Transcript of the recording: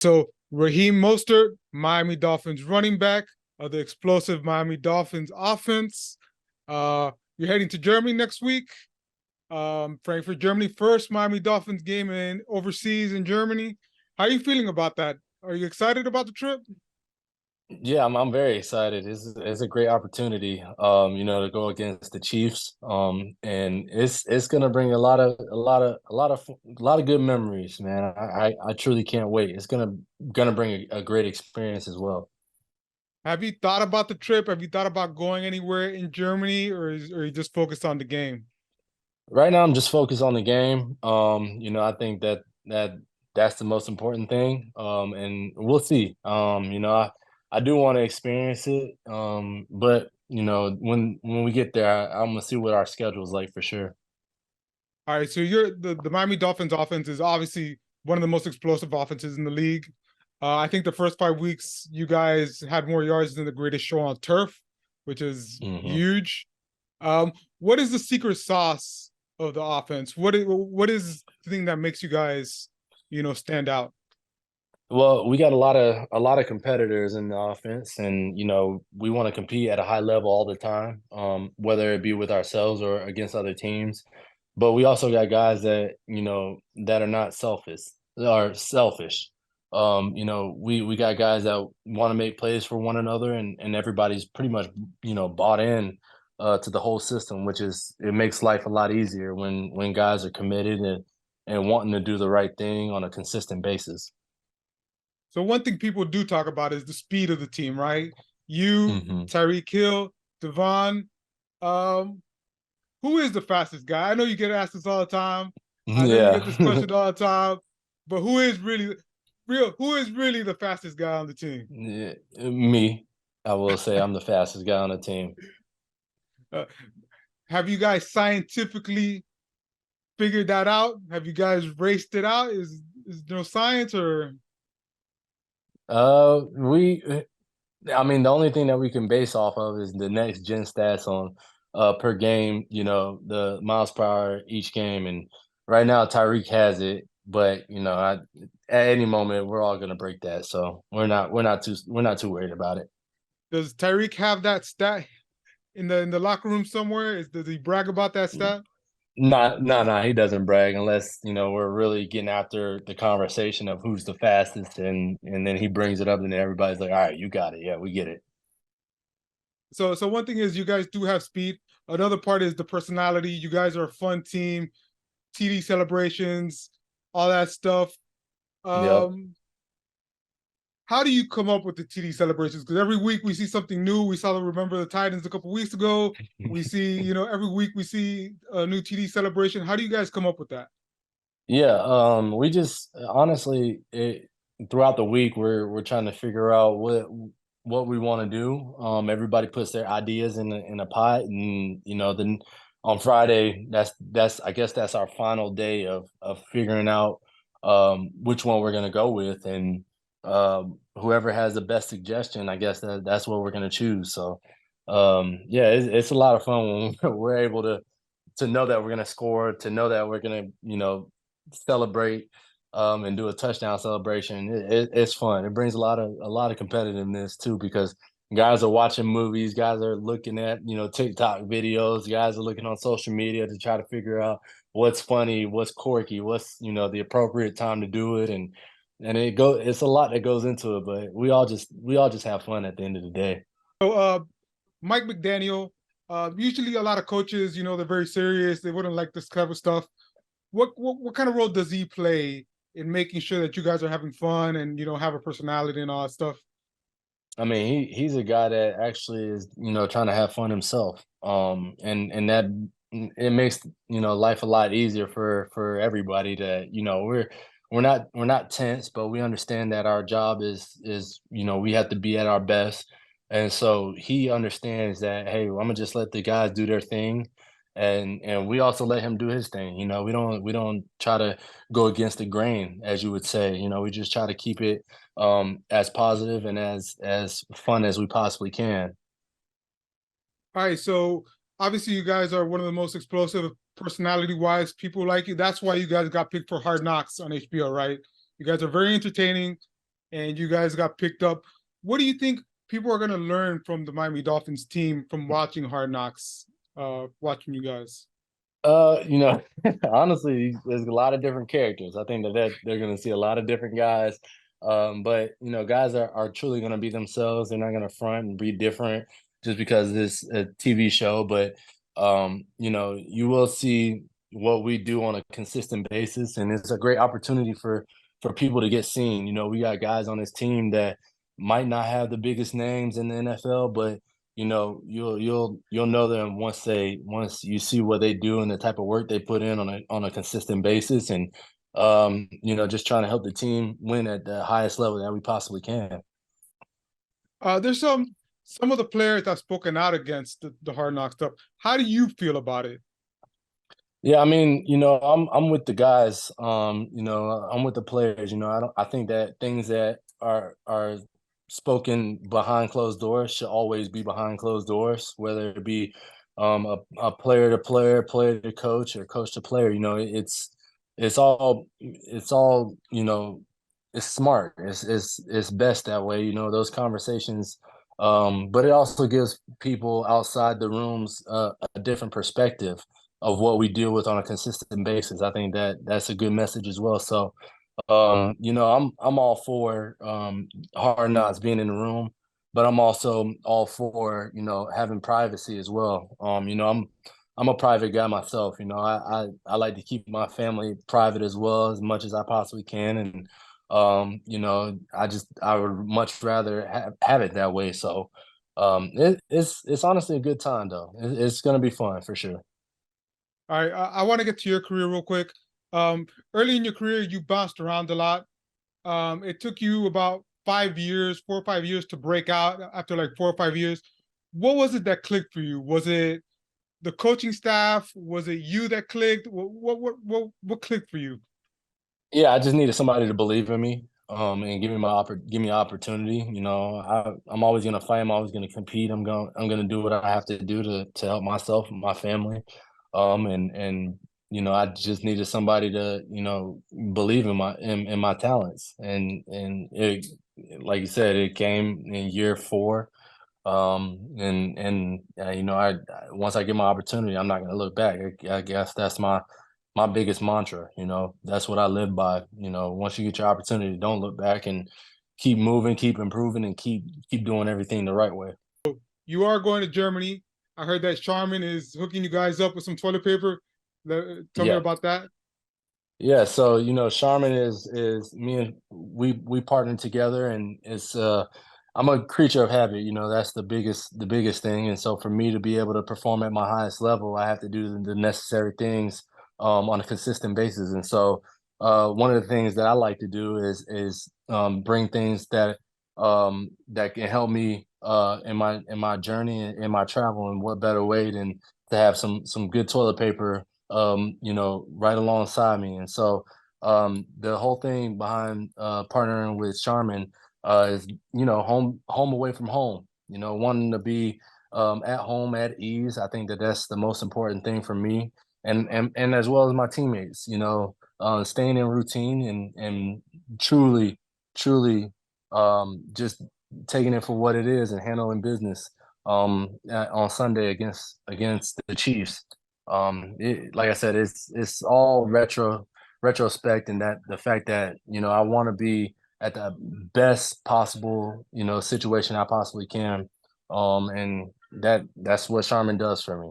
So Raheem Mostert, Miami Dolphins running back of the explosive Miami Dolphins offense. You're heading to Germany next week. Frankfurt, Germany, first Miami Dolphins game in overseas in Germany. How are you feeling about that? Are you excited about the trip? Yeah, I'm very excited. It's a great opportunity, to go against the Chiefs. And it's gonna bring a lot of good memories, man. I truly can't wait. It's gonna bring a great experience as well. Have you thought about the trip? Have you thought about going anywhere in Germany, or are you just focused on the game? Right now, I'm just focused on the game. I think that's the most important thing. And we'll see. I do want to experience it. But when we get there, I'm gonna see what our schedule is like for sure. All right, so you're the Miami Dolphins offense is obviously one of the most explosive offenses in the league. I think the first 5 weeks you guys had more yards than the greatest show on turf, which is hmm huge. What is the secret sauce of the offense? What is the thing that makes you guys, stand out? Well, we got a lot of competitors in the offense, and we want to compete at a high level all the time, whether it be with ourselves or against other teams. But we also got guys that are not selfish or selfish. We got guys that want to make plays for one another, and everybody's pretty much bought in to the whole system, which is it makes life a lot easier when guys are committed and wanting to do the right thing on a consistent basis. So one thing people do talk about is the speed of the team, right? You, hmm Tyreek Hill, Devon. Um, who is the fastest guy? I know you get asked this all the time. I know you Yeah. get this question all the time, but who is really the fastest guy on the team? Yeah, me. I will say I'm the fastest guy on the team. Uh, have you guys scientifically figured that out? Have you guys raced it out? Is there no science or We I mean, the only thing that we can base off of is the next gen stats on per game, the miles per hour each game. And right now Tyreek has it, but at any moment we're all gonna break that. So we're not too worried about it. does Tyreek have that stat in the locker room somewhere? Does he brag about that stat? No, he doesn't brag unless, we're really getting after the conversation of who's the fastest and then he brings it up and then everybody's like, all right, you got it. Yeah, we get it. So one thing is you guys do have speed. Another part is the personality. You guys are a fun team, TD celebrations, all that stuff. Yep. Um, how do you come up with the TD celebrations? Because every week we see something new. We saw the Remember the Titans a couple weeks ago. We see, every week we see a new TD celebration. How do you guys come up with that? Yeah, we just honestly throughout the week we're trying to figure out what we want to do. Everybody puts their ideas in a pot, and then on Friday that's I guess that's our final day of figuring out which one we're gonna go with, and whoever has the best suggestion, I guess that's what we're gonna choose. So yeah, it's a lot of fun when we're able to know that we're gonna score, to know that we're gonna celebrate and do a touchdown celebration. It's fun. It brings a lot of competitiveness too because guys are watching movies, guys are looking at TikTok videos, guys are looking on social media to try to figure out what's funny, what's quirky, what's the appropriate time to do it, and it's a lot that goes into it, but we all just have fun at the end of the day. So Mike McDaniel, usually a lot of coaches, they're very serious. They wouldn't like this clever stuff. What kind of role does he play in making sure that you guys are having fun and have a personality and all that stuff? I mean, he's a guy that actually is, trying to have fun himself. And that it makes, life a lot easier for everybody that, we're not tense, but we understand that our job is, we have to be at our best. And so he understands that, hey, I'm gonna just let the guys do their thing. And we also let him do his thing. We don't try to go against the grain, as you would say. We just try to keep it as positive and as fun as we possibly can. All right, so obviously you guys are one of the most explosive personality-wise people like you. That's why you guys got picked for Hard Knocks on HBO, right? You guys are very entertaining. and you guys got picked up. What do you think people are going to learn from the Miami Dolphins team from watching Hard Knocks, watching you guys? You know, honestly, there's a lot of different characters. I think that they're going to see a lot of different guys. But you know, guys are truly going to be themselves. They're not going to front and be different just because it's a TV show. But you know, you will see what we do on a consistent basis, and it's a great opportunity for people to get seen. You know, we got guys on this team that might not have the biggest names in the NFL, but you know you'll know them once you see what they do and the type of work they put in on a consistent basis, and you know, just trying to help the team win at the highest level that we possibly can. There's some of the players that spoken out against the Hard Knock stuff. How do you feel about it? Yeah, I mean, you know, I'm with the guys. You know, I'm with the players. You know, I think that things that are spoken behind closed doors should always be behind closed doors, whether it be a player to player, player to coach, or coach to player. You know, it's all you know, it's smart. It's best that way. You know, those conversations. But it also gives people outside the rooms a different perspective of what we deal with on a consistent basis. I think that that's a good message as well. So, you know, I'm all for hard knocks being in the room, but I'm also all for, you know, having privacy as well. You know, I'm a private guy myself. You know, I like to keep my family private as well as much as I possibly can, and you know, I would much rather have it that way. So, it's honestly a good time though. It's gonna be fun for sure. All right, I want to get to your career real quick. Um, Early in your career, you bounced around a lot. It took you about 5 years, 4 or 5 years to break out after like 4 or 5 years. What was it that clicked for you? Was it the coaching staff? Was it you that clicked? What clicked for you? Yeah, I just needed somebody to believe in me, and give me an opportunity. You know, I'm always gonna fight. I'm always gonna compete. I'm gonna do what I have to do to help myself and my family. And you know, I just needed somebody to, you know, believe in in my talents. And it, like you said, it came in year 4. And you know, once I get my opportunity, I'm not gonna look back. I guess that's my biggest mantra. You know, that's what I live by. You know, once you get your opportunity, don't look back and keep moving, keep improving, and keep doing everything the right way. You are going to Germany. I heard that Charmin is hooking you guys up with some toilet paper. Tell me Yeah. about that. Yeah, so you know, Charmin is me, and we partnered together, and it's I'm a creature of habit. You know, that's the biggest thing. And so for me to be able to perform at my highest level, I have to do the necessary things on a consistent basis. And so one of the things that I like to do is bring things that can help me in my journey and in my travel. And what better way than to have some good toilet paper, you know, right alongside me. And so the whole thing behind partnering with Charmin is, you know, home away from home. You know, wanting to be at home at ease. I think that that's the most important thing for me, and as well as my teammates. You know, staying in routine and truly just taking it for what it is and handling business on Sunday against the Chiefs. Like I said, it's all retrospect, and that the fact that, you know, I want to be at the best possible, you know, situation I possibly can, and that's what Charmin does for me.